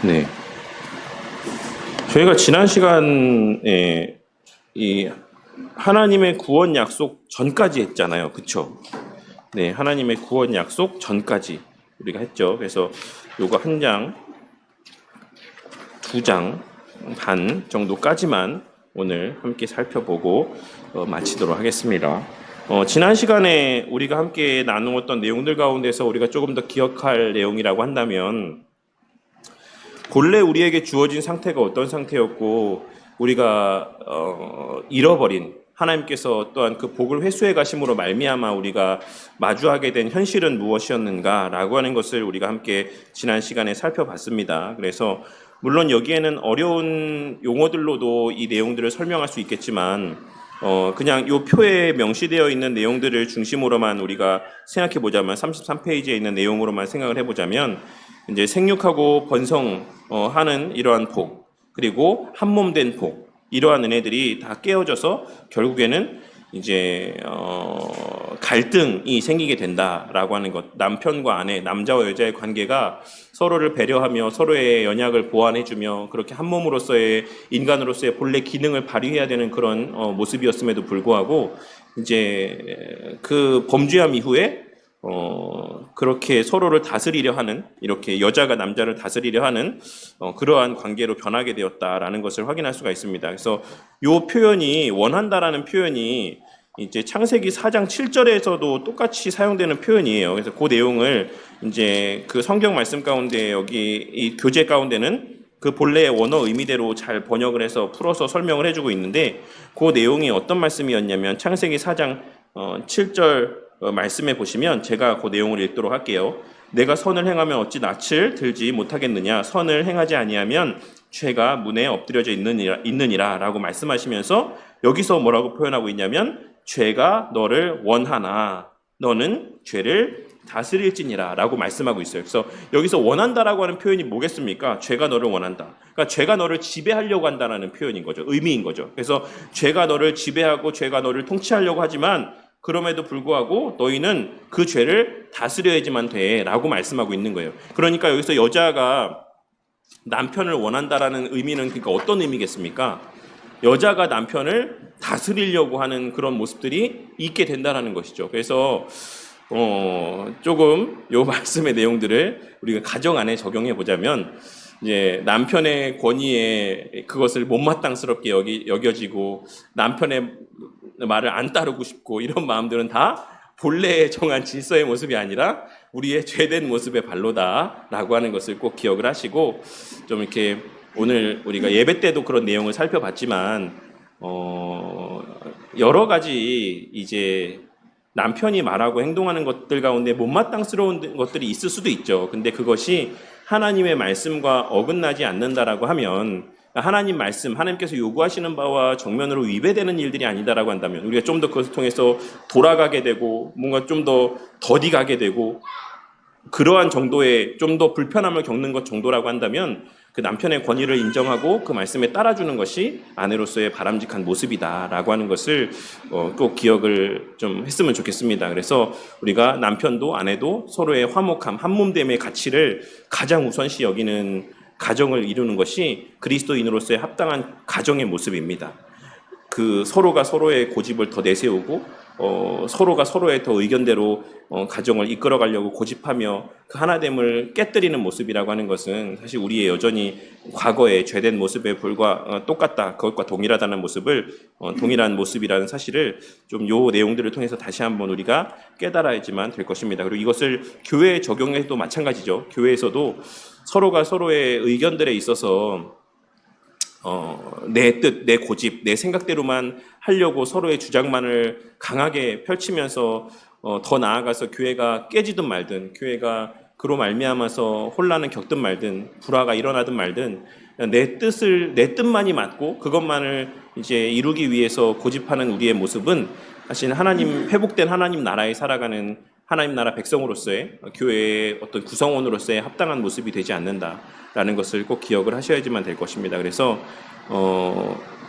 네. 저희가 지난 시간에 이 하나님의 구원 약속 전까지 했잖아요. 그쵸? 네. 하나님의 구원 약속 전까지 우리가 했죠. 그래서 요거 한 장, 두 장 반 정도까지만 오늘 함께 살펴보고 마치도록 하겠습니다. 지난 시간에 우리가 함께 나누었던 내용들 가운데서 우리가 조금 더 기억할 내용이라고 한다면 본래 우리에게 주어진 상태가 어떤 상태였고 우리가 잃어버린 하나님께서 또한 그 복을 회수해 가심으로 말미암아 우리가 마주하게 된 현실은 무엇이었는가라고 하는 것을 우리가 함께 지난 시간에 살펴봤습니다. 그래서 물론 여기에는 어려운 용어들로도 이 내용들을 설명할 수 있겠지만 그냥 이 표에 명시되어 있는 내용들을 중심으로만 우리가 생각해 보자면 33페이지에 있는 내용으로만 생각을 해보자면 이제 생육하고 번성하는 이러한 복, 그리고 한몸된 복, 이러한 은혜들이 다 깨어져서 결국에는 이제 갈등이 생기게 된다라고 하는 것. 남편과 아내, 남자와 여자의 관계가 서로를 배려하며 서로의 연약을 보완해주며 그렇게 한 몸으로서의 인간으로서의 본래 기능을 발휘해야 되는 그런 모습이었음에도 불구하고 이제 그 범죄함 이후에 그렇게 서로를 다스리려 하는, 이렇게 여자가 남자를 다스리려 하는 그러한 관계로 변하게 되었다라는 것을 확인할 수가 있습니다. 그래서 이 표현이 원한다라는 표현이 이제 창세기 4장 7절에서도 똑같이 사용되는 표현이에요. 그래서 그 내용을 이제 그 성경 말씀 가운데 여기 이 교재 가운데는 그 본래의 원어 의미대로 잘 번역을 해서 풀어서 설명을 해주고 있는데 그 내용이 어떤 말씀이었냐면 창세기 4장 7절 말씀해 보시면 제가 그 내용을 읽도록 할게요. 내가 선을 행하면 어찌 낯을 들지 못하겠느냐. 선을 행하지 아니하면 죄가 문에 엎드려져 있느니라 라고 말씀하시면서 여기서 뭐라고 표현하고 있냐면 죄가 너를 원하나 너는 죄를 다스릴지니라 라고 말씀하고 있어요. 그래서 여기서 원한다라고 하는 표현이 뭐겠습니까? 죄가 너를 원한다. 그러니까 죄가 너를 지배하려고 한다는 표현인 거죠. 의미인 거죠. 그래서 죄가 너를 지배하고 죄가 너를 통치하려고 하지만 그럼에도 불구하고 너희는 그 죄를 다스려야지만 돼 라고 말씀하고 있는 거예요. 그러니까 여기서 여자가 남편을 원한다라는 의미는 그러니까 어떤 의미겠습니까? 여자가 남편을 다스리려고 하는 그런 모습들이 있게 된다라는 것이죠. 그래서 조금 요 말씀의 내용들을 우리가 가정 안에 적용해 보자면 이제 남편의 권위에 그것을 못마땅스럽게 여겨지고 남편의 말을 안 따르고 싶고 이런 마음들은 다 본래에 정한 질서의 모습이 아니라 우리의 죄된 모습의 발로다라고 하는 것을 꼭 기억을 하시고 좀 이렇게 오늘 우리가 예배 때도 그런 내용을 살펴봤지만 여러 가지 이제 남편이 말하고 행동하는 것들 가운데 못마땅스러운 것들이 있을 수도 있죠. 근데 그것이 하나님의 말씀과 어긋나지 않는다라고 하면 하나님 말씀, 하나님께서 요구하시는 바와 정면으로 위배되는 일들이 아니다라고 한다면 우리가 좀 더 그것을 통해서 돌아가게 되고 뭔가 좀 더 더디가게 되고 그러한 정도의 좀 더 불편함을 겪는 것 정도라고 한다면 그 남편의 권위를 인정하고 그 말씀에 따라주는 것이 아내로서의 바람직한 모습이다라고 하는 것을 꼭 기억을 좀 했으면 좋겠습니다. 그래서 우리가 남편도 아내도 서로의 화목함, 한몸됨의 가치를 가장 우선시 여기는 가정을 이루는 것이 그리스도인으로서의 합당한 가정의 모습입니다. 그 서로가 서로의 고집을 더 내세우고 서로가 서로의 더 의견대로 가정을 이끌어가려고 고집하며 그 하나됨을 깨뜨리는 모습이라고 하는 것은 사실 우리의 여전히 과거의 죄된 모습에 똑같다, 그것과 동일하다는 모습을 동일한 모습이라는 사실을 좀 요 내용들을 통해서 다시 한번 우리가 깨달아야지만 될 것입니다. 그리고 이것을 교회에 적용해도 마찬가지죠. 교회에서도 서로가 서로의 의견들에 있어서 내 뜻, 내 고집, 내 생각대로만 하려고 서로의 주장만을 강하게 펼치면서 더 나아가서 교회가 깨지든 말든 교회가 그로 말미암아서 혼란을 겪든 말든 불화가 일어나든 말든 내 뜻만이 맞고 그것만을 이제 이루기 위해서 고집하는 우리의 모습은 사실 회복된 하나님 나라에 살아가는 하나님 나라 백성으로서의 교회의 어떤 구성원으로서의 합당한 모습이 되지 않는다라는 것을 꼭 기억을 하셔야지만 될 것입니다. 그래서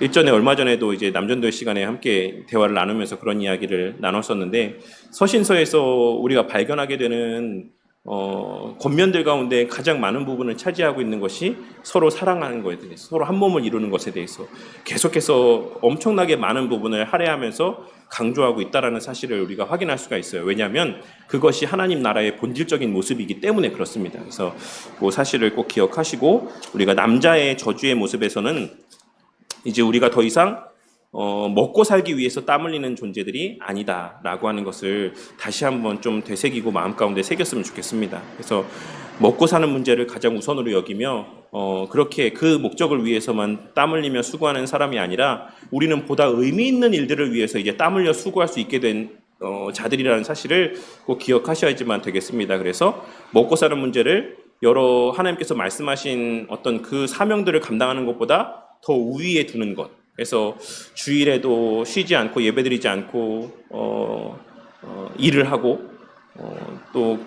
일전에 얼마 전에도 이제 남전도회 시간에 함께 대화를 나누면서 그런 이야기를 나눴었는데 서신서에서 우리가 발견하게 되는 권면들 가운데 가장 많은 부분을 차지하고 있는 것이 서로 사랑하는 것에 대해서, 서로 한 몸을 이루는 것에 대해서 계속해서 엄청나게 많은 부분을 할애하면서 강조하고 있다는 사실을 우리가 확인할 수가 있어요. 왜냐하면 그것이 하나님 나라의 본질적인 모습이기 때문에 그렇습니다. 그래서 그 사실을 꼭 기억하시고, 우리가 남자의 저주의 모습에서는 이제 우리가 더 이상 먹고 살기 위해서 땀 흘리는 존재들이 아니다라고 하는 것을 다시 한번 좀 되새기고 마음 가운데 새겼으면 좋겠습니다. 그래서 먹고 사는 문제를 가장 우선으로 여기며 그렇게 그 목적을 위해서만 땀 흘리며 수고하는 사람이 아니라 우리는 보다 의미 있는 일들을 위해서 이제 땀 흘려 수고할 수 있게 된 자들이라는 사실을 꼭 기억하셔야지만 되겠습니다. 그래서 먹고 사는 문제를 여러 하나님께서 말씀하신 어떤 그 사명들을 감당하는 것보다 더 우위에 두는 것. 그래서 주일에도 쉬지 않고 예배드리지 않고 일을 하고 또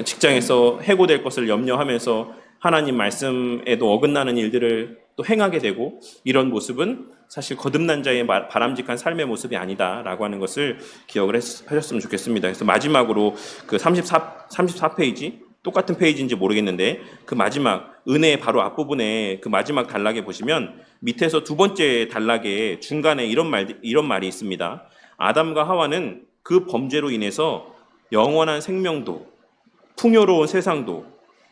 직장에서 해고될 것을 염려하면서 하나님 말씀에도 어긋나는 일들을 또 행하게 되고, 이런 모습은 사실 거듭난 자의 바람직한 삶의 모습이 아니다라고 하는 것을 기억을 하셨으면 좋겠습니다. 그래서 마지막으로 그 34페이지 똑같은 페이지인지 모르겠는데 그 마지막 은혜의 바로 앞부분에 그 마지막 단락에 보시면 밑에서 두 번째 단락에 중간에 이런 말이 있습니다. 아담과 하와는 그 범죄로 인해서 영원한 생명도, 풍요로운 세상도,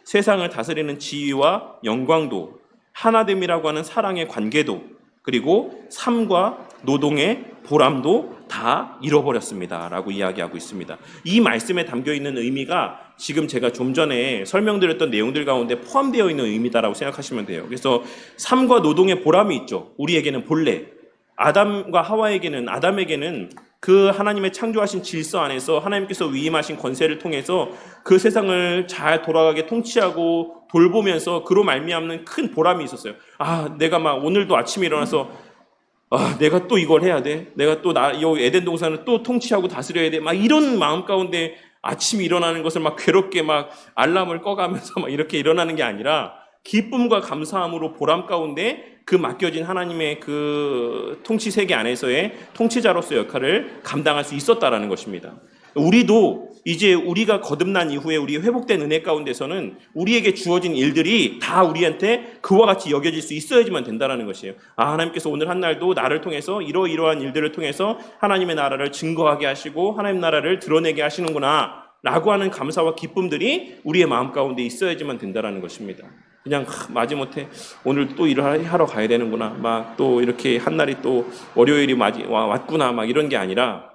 세상을 다스리는 지위와 영광도, 하나됨이라고 하는 사랑의 관계도, 그리고 삶과 노동의 보람도 다 잃어버렸습니다 라고 이야기하고 있습니다. 이 말씀에 담겨있는 의미가 지금 제가 좀 전에 설명드렸던 내용들 가운데 포함되어 있는 의미다라고 생각하시면 돼요. 그래서 삶과 노동의 보람이 있죠. 우리에게는 본래 아담에게는 그 하나님의 창조하신 질서 안에서 하나님께서 위임하신 권세를 통해서 그 세상을 잘 돌아가게 통치하고 돌보면서 그로 말미암는 큰 보람이 있었어요. 내가 막 오늘도 아침에 일어나서 내가 또 이걸 해야 돼. 내가 또 이 에덴 동산을 또 통치하고 다스려야 돼. 막 이런 마음 가운데 아침에 일어나는 것을 막 괴롭게 막 알람을 꺼가면서 막 이렇게 일어나는 게 아니라 기쁨과 감사함으로 보람 가운데 그 맡겨진 하나님의 그 통치 세계 안에서의 통치자로서의 역할을 감당할 수 있었다라는 것입니다. 우리도 이제 우리가 거듭난 이후에 우리 회복된 은혜 가운데서는 우리에게 주어진 일들이 다 우리한테 그와 같이 여겨질 수 있어야지만 된다는 것이에요. 하나님께서 오늘 한 날도 나를 통해서 이러이러한 일들을 통해서 하나님의 나라를 증거하게 하시고 하나님 나라를 드러내게 하시는구나 라고 하는 감사와 기쁨들이 우리의 마음 가운데 있어야지만 된다는 것입니다. 그냥 마지못해 오늘 또 일을 하러 가야 되는구나, 막 또 이렇게 한 날이 또 월요일이 왔구나, 막 이런 게 아니라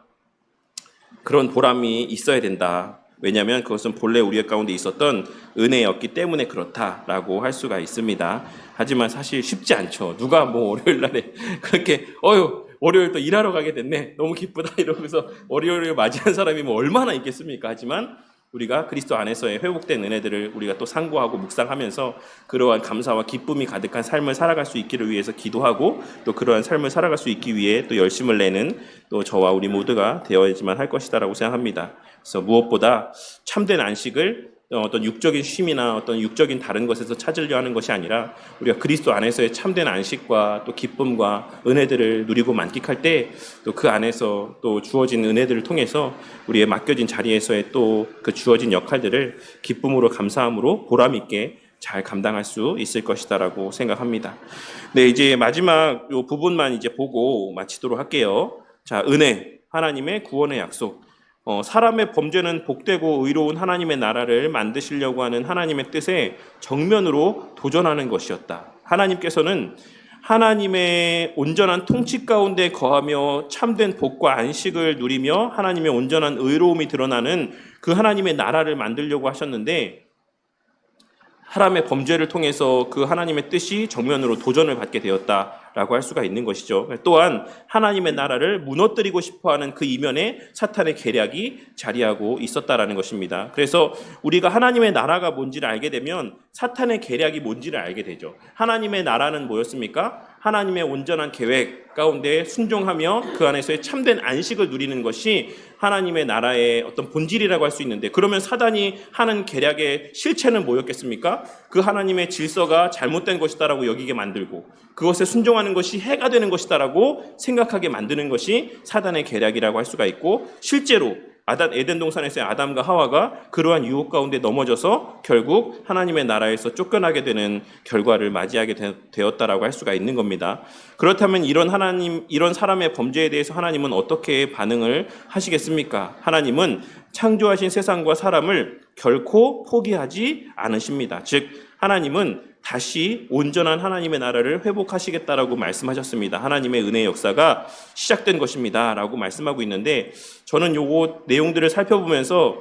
그런 보람이 있어야 된다. 왜냐하면 그것은 본래 우리 가운데 있었던 은혜였기 때문에 그렇다라고 할 수가 있습니다. 하지만 사실 쉽지 않죠. 누가 뭐 월요일 날에 그렇게 월요일 또 일하러 가게 됐네, 너무 기쁘다 이러면서 월요일을 맞이한 사람이 뭐 얼마나 있겠습니까? 하지만 우리가 그리스도 안에서의 회복된 은혜들을 우리가 또 상고하고 묵상하면서 그러한 감사와 기쁨이 가득한 삶을 살아갈 수 있기를 위해서 기도하고, 또 그러한 삶을 살아갈 수 있기 위해 또 열심을 내는 또 저와 우리 모두가 되어야지만 할 것이다라고 생각합니다. 그래서 무엇보다 참된 안식을 어떤 육적인 쉼이나 어떤 육적인 다른 것에서 찾으려 하는 것이 아니라 우리가 그리스도 안에서의 참된 안식과 또 기쁨과 은혜들을 누리고 만끽할 때 또 그 안에서 또 주어진 은혜들을 통해서 우리의 맡겨진 자리에서의 또 그 주어진 역할들을 기쁨으로 감사함으로 보람 있게 잘 감당할 수 있을 것이다라고 생각합니다. 네, 이제 마지막 요 부분만 이제 보고 마치도록 할게요. 자, 은혜, 하나님의 구원의 약속. 사람의 범죄는 복되고 의로운 하나님의 나라를 만드시려고 하는 하나님의 뜻에 정면으로 도전하는 것이었다. 하나님께서는 하나님의 온전한 통치 가운데 거하며 참된 복과 안식을 누리며 하나님의 온전한 의로움이 드러나는 그 하나님의 나라를 만들려고 하셨는데, 사람의 범죄를 통해서 그 하나님의 뜻이 정면으로 도전을 받게 되었다라고 할 수가 있는 것이죠. 또한 하나님의 나라를 무너뜨리고 싶어하는 그 이면에 사탄의 계략이 자리하고 있었다라는 것입니다. 그래서 우리가 하나님의 나라가 뭔지를 알게 되면 사탄의 계략이 뭔지를 알게 되죠. 하나님의 나라는 뭐였습니까? 하나님의 온전한 계획 가운데 순종하며 그 안에서의 참된 안식을 누리는 것이 하나님의 나라의 어떤 본질이라고 할 수 있는데, 그러면 사단이 하는 계략의 실체는 뭐였겠습니까? 그 하나님의 질서가 잘못된 것이다라고 여기게 만들고 그것에 순종하는 것이 해가 되는 것이다라고 생각하게 만드는 것이 사단의 계략이라고 할 수가 있고, 실제로 에덴 동산에서의 아담과 하와가 그러한 유혹 가운데 넘어져서 결국 하나님의 나라에서 쫓겨나게 되는 결과를 맞이하게 되었다라고 할 수가 있는 겁니다. 그렇다면 이런 사람의 범죄에 대해서 하나님은 어떻게 반응을 하시겠습니까? 하나님은 창조하신 세상과 사람을 결코 포기하지 않으십니다. 즉 하나님은 다시 온전한 하나님의 나라를 회복하시겠다라고 말씀하셨습니다. 하나님의 은혜의 역사가 시작된 것입니다 라고 말씀하고 있는데, 저는 요거 내용들을 살펴보면서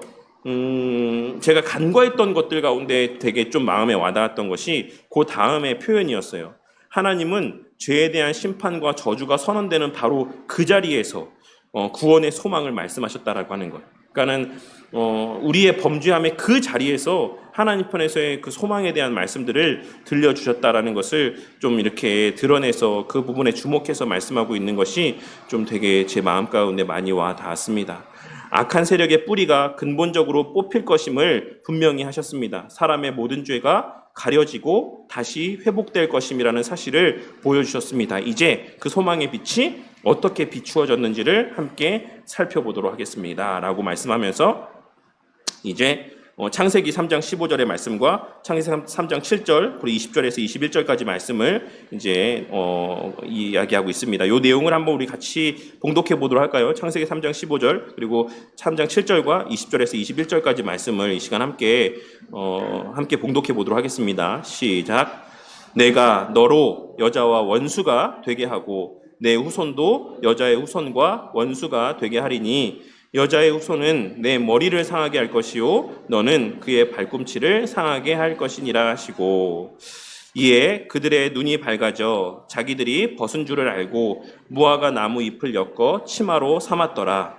제가 간과했던 것들 가운데 되게 좀 마음에 와닿았던 것이 그 다음의 표현이었어요. 하나님은 죄에 대한 심판과 저주가 선언되는 바로 그 자리에서 구원의 소망을 말씀하셨다라고 하는 것. 그러니까는 우리의 범죄함의 그 자리에서 하나님 편에서의 그 소망에 대한 말씀들을 들려주셨다라는 것을 좀 이렇게 드러내서 그 부분에 주목해서 말씀하고 있는 것이 좀 되게 제 마음 가운데 많이 와 닿았습니다. 악한 세력의 뿌리가 근본적으로 뽑힐 것임을 분명히 하셨습니다. 사람의 모든 죄가 가려지고 다시 회복될 것임이라는 사실을 보여주셨습니다. 이제 그 소망의 빛이 어떻게 비추어졌는지를 함께 살펴보도록 하겠습니다 라고 말씀하면서 이제 창세기 3장 15절의 말씀과 창세기 3장 7절 그리고 20절에서 21절까지 말씀을 이제 이야기하고 있습니다. 이 내용을 한번 우리 같이 봉독해 보도록 할까요? 창세기 3장 15절 그리고 3장 7절과 20절에서 21절까지 말씀을 이 시간 함께 봉독해 보도록 하겠습니다. 시작. 내가 너로 여자와 원수가 되게 하고 내 후손도 여자의 후손과 원수가 되게 하리니 여자의 후손은 내 머리를 상하게 할 것이요 너는 그의 발꿈치를 상하게 할 것이니라 하시고, 이에 그들의 눈이 밝아져 자기들이 벗은 줄을 알고 무화과 나무 잎을 엮어 치마로 삼았더라.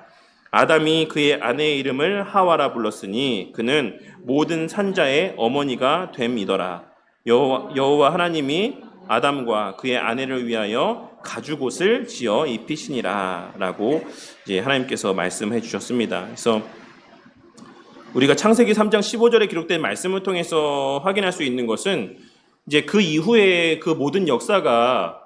아담이 그의 아내의 이름을 하와라 불렀으니 그는 모든 산자의 어머니가 됨이더라. 여호와 하나님이 아담과 그의 아내를 위하여 가죽옷을 지어 입히시니라 라고 이제 하나님께서 말씀해 주셨습니다. 그래서 우리가 창세기 3장 15절에 기록된 말씀을 통해서 확인할 수 있는 것은 이제 그 이후에 그 모든 역사가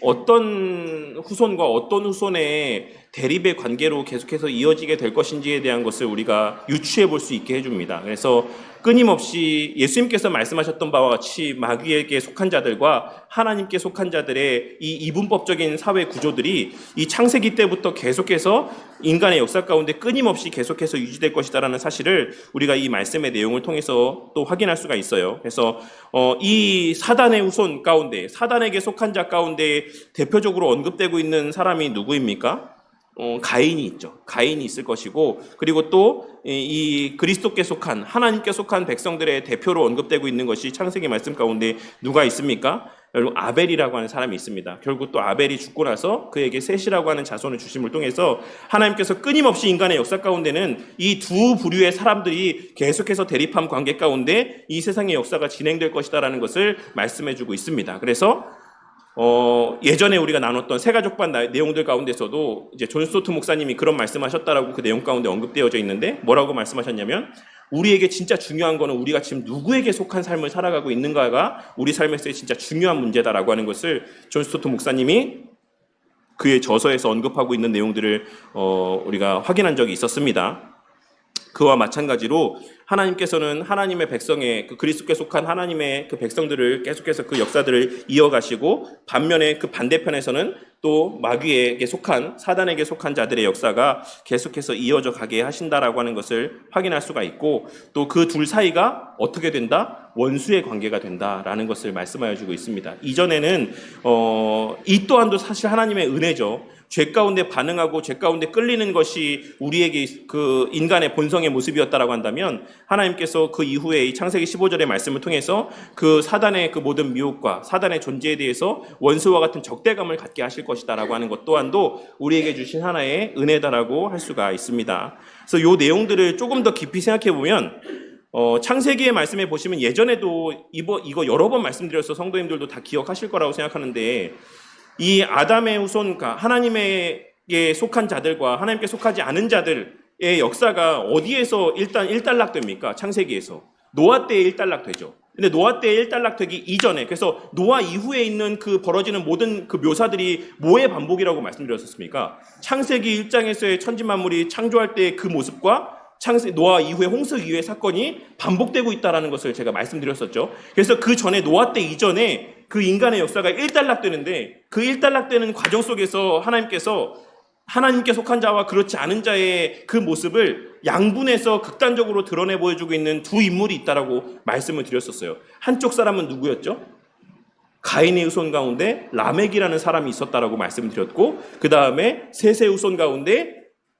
어떤 후손과 어떤 후손의 대립의 관계로 계속해서 이어지게 될 것인지에 대한 것을 우리가 유추해 볼 수 있게 해줍니다. 그래서 끊임없이 예수님께서 말씀하셨던 바와 같이 마귀에게 속한 자들과 하나님께 속한 자들의 이 이분법적인 사회 구조들이 이 창세기 때부터 계속해서 인간의 역사 가운데 끊임없이 계속해서 유지될 것이다라는 사실을 우리가 이 말씀의 내용을 통해서 또 확인할 수가 있어요. 그래서 이 사단의 후손 가운데, 사단에게 속한 자 가운데 대표적으로 언급되고 있는 사람이 누구입니까? 가인이 있죠. 가인이 있을 것이고, 그리고 또 이 그리스도께 속한, 하나님께 속한 백성들의 대표로 언급되고 있는 것이 창세기 말씀 가운데 누가 있습니까? 여러분, 아벨이라고 하는 사람이 있습니다. 결국 또 아벨이 죽고 나서 그에게 셋이라고 하는 자손을 주심을 통해서 하나님께서 끊임없이 인간의 역사 가운데는 이 두 부류의 사람들이 계속해서 대립한 관계 가운데 이 세상의 역사가 진행될 것이다라는 것을 말씀해주고 있습니다. 그래서 예전에 우리가 나눴던 새가족반 내용들 가운데서도 이제 존 스토트 목사님이 그런 말씀하셨다라고 그 내용 가운데 언급되어져 있는데, 뭐라고 말씀하셨냐면 우리에게 진짜 중요한 거는 우리가 지금 누구에게 속한 삶을 살아가고 있는가가 우리 삶에서의 진짜 중요한 문제다라고 하는 것을 존 스토트 목사님이 그의 저서에서 언급하고 있는 내용들을 우리가 확인한 적이 있었습니다. 그와 마찬가지로 하나님께서는 하나님의 백성의 그 그리스도께 속한 하나님의 그 백성들을 계속해서 그 역사들을 이어가시고, 반면에 그 반대편에서는 또 마귀에게 속한, 사단에게 속한 자들의 역사가 계속해서 이어져 가게 하신다라고 하는 것을 확인할 수가 있고, 또 그 둘 사이가 어떻게 된다? 원수의 관계가 된다라는 것을 말씀하여 주고 있습니다. 이전에는 이 또한도 사실 하나님의 은혜죠. 죄 가운데 반응하고 죄 가운데 끌리는 것이 우리에게 그 인간의 본성의 모습이었다라고 한다면, 하나님께서 그 이후에 이 창세기 15절의 말씀을 통해서 그 사단의 그 모든 미혹과 사단의 존재에 대해서 원수와 같은 적대감을 갖게 하실 것이다라고 하는 것 또한도 우리에게 주신 하나의 은혜다라고 할 수가 있습니다. 그래서 이 내용들을 조금 더 깊이 생각해 보면 창세기의 말씀에 보시면 예전에도 이거 여러 번 말씀드려서 성도님들도 다 기억하실 거라고 생각하는데, 이 아담의 후손과 하나님에게 속한 자들과 하나님께 속하지 않은 자들의 역사가 어디에서 일단 일단락됩니까? 창세기에서 노아 때에 일단락되죠. 근데 노아 때 일단락되기 이전에, 그래서 노아 이후에 있는 그 벌어지는 모든 그 묘사들이 뭐의 반복이라고 말씀드렸었습니까? 창세기 1장에서의 천지만물이 창조할 때 그 모습과 노아 이후에 홍수 이후의 사건이 반복되고 있다는 것을 제가 말씀드렸었죠. 그래서 그 전에 노아 때 이전에 그 인간의 역사가 일단락되는데, 그 일단락되는 과정 속에서 하나님께 속한 자와 그렇지 않은 자의 그 모습을 양분해서 극단적으로 드러내 보여주고 있는 두 인물이 있다라고 말씀을 드렸었어요. 한쪽 사람은 누구였죠? 가인의 후손 가운데 라멕이라는 사람이 있었다라고 말씀을 드렸고, 그 다음에 셋의 후손 가운데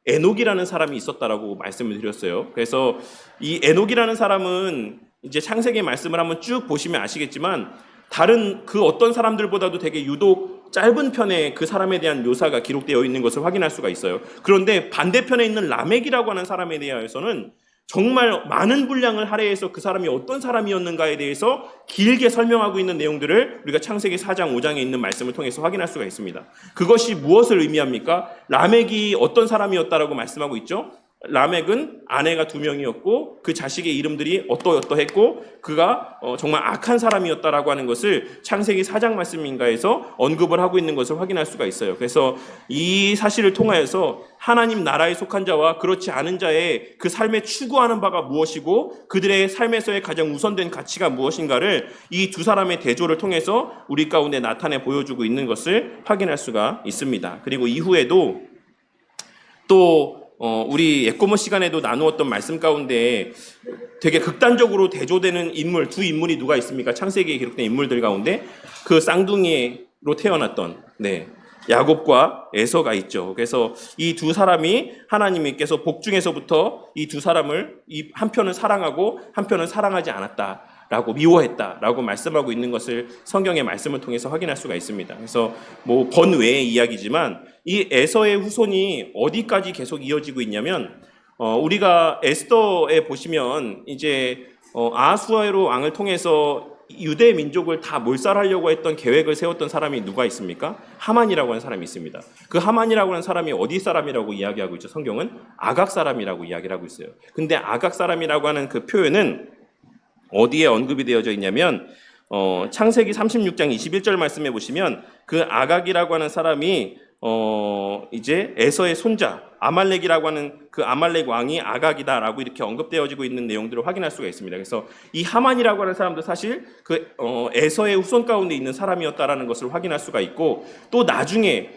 에녹이라는 사람이 있었다라고 말씀을 드렸어요. 그래서 이 에녹이라는 사람은 이제 창세기 말씀을 한번 쭉 보시면 아시겠지만, 다른 그 어떤 사람들보다도 되게 유독 짧은 편에 그 사람에 대한 묘사가 기록되어 있는 것을 확인할 수가 있어요. 그런데 반대편에 있는 라멕이라고 하는 사람에 대해서는 정말 많은 분량을 할애해서 그 사람이 어떤 사람이었는가에 대해서 길게 설명하고 있는 내용들을 우리가 창세기 4장 5장에 있는 말씀을 통해서 확인할 수가 있습니다. 그것이 무엇을 의미합니까? 라멕이 어떤 사람이었다라고 말씀하고 있죠. 라멕은 아내가 2명이었고 그 자식의 이름들이 어떠어떠했고 그가 정말 악한 사람이었다라고 하는 것을 창세기 4장 말씀인가에서 언급을 하고 있는 것을 확인할 수가 있어요. 그래서 이 사실을 통하여서 하나님 나라에 속한 자와 그렇지 않은 자의 그 삶에 추구하는 바가 무엇이고 그들의 삶에서의 가장 우선된 가치가 무엇인가를 이 두 사람의 대조를 통해서 우리 가운데 나타내 보여주고 있는 것을 확인할 수가 있습니다. 그리고 이후에도 또 우리 예꼬모 시간에도 나누었던 말씀 가운데 되게 극단적으로 대조되는 인물, 두 인물이 누가 있습니까? 창세기에 기록된 인물들 가운데 그 쌍둥이로 태어났던 야곱과 에서가 있죠. 그래서 이 두 사람이 하나님께서 복중에서부터 이 두 사람을 이 한편은 사랑하고 한편은 사랑하지 않았다라고 미워했다라고 말씀하고 있는 것을 성경의 말씀을 통해서 확인할 수가 있습니다. 그래서 뭐 번외의 이야기지만 이 에서의 후손이 어디까지 계속 이어지고 있냐면 우리가 에스더에 보시면 이제 아하수에로 왕을 통해서 유대 민족을 다 몰살하려고 했던 계획을 세웠던 사람이 누가 있습니까? 하만이라고 하는 사람이 있습니다. 그 하만이라고 하는 사람이 어디 사람이라고 이야기하고 있죠? 성경은 아각 사람이라고 이야기를 하고 있어요. 근데 아각 사람이라고 하는 그 표현은 어디에 언급이 되어져 있냐면 창세기 36장 21절 말씀해 보시면 그 아각이라고 하는 사람이 이제 에서의 손자 아말렉이라고 하는 그 아말렉 왕이 아각이다라고 이렇게 언급되어지고 있는 내용들을 확인할 수가 있습니다. 그래서 이 하만이라고 하는 사람도 사실 그 에서의 후손 가운데 있는 사람이었다라는 것을 확인할 수가 있고, 또 나중에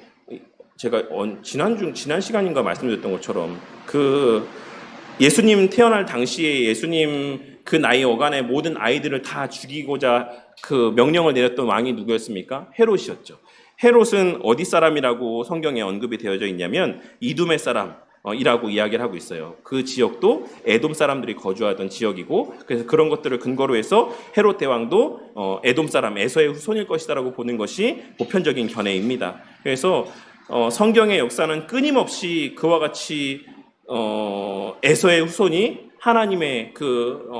제가 지난 시간인가 말씀드렸던 것처럼 그 예수님 태어날 당시에 예수님 그 나이 어간의 모든 아이들을 다 죽이고자 그 명령을 내렸던 왕이 누구였습니까? 헤롯이었죠. 헤롯은 어디 사람이라고 성경에 언급이 되어져 있냐면 이두메 사람이라고 이야기를 하고 있어요. 그 지역도 에돔 사람들이 거주하던 지역이고, 그래서 그런 것들을 근거로 해서 헤롯 대왕도 에돔 사람 에서의 후손일 것이다라고 보는 것이 보편적인 견해입니다. 그래서 성경의 역사는 끊임없이 그와 같이 에서의 후손이 하나님의 그